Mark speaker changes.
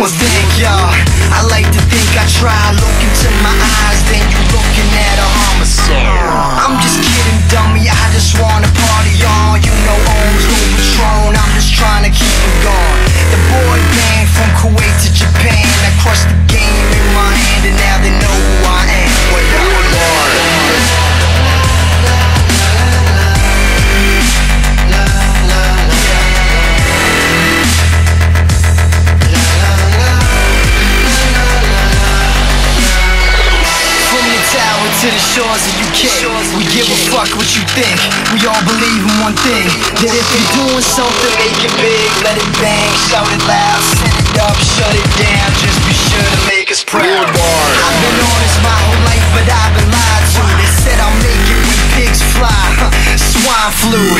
Speaker 1: Well, thank y'all. I like to think I try. Look into my eyes, then you looking at a homicide. I'm just kidding, dummy. I just wanna party on. You know Ohms, no Patron. I'm just trying to keep it going. The boy band from Kuwait to Japan. I crushed the game in my hand, and now they know who I am. What up? To the shores of UK, we give a fuck what you think. We all believe in one thing, that if you're doing something, make it big. Let it bang, shout it loud, set it up, shut it down. Just be sure to make us proud. I've been honest my whole life, but I've been lied to. They said I'll make it when pigs fly, swine flu.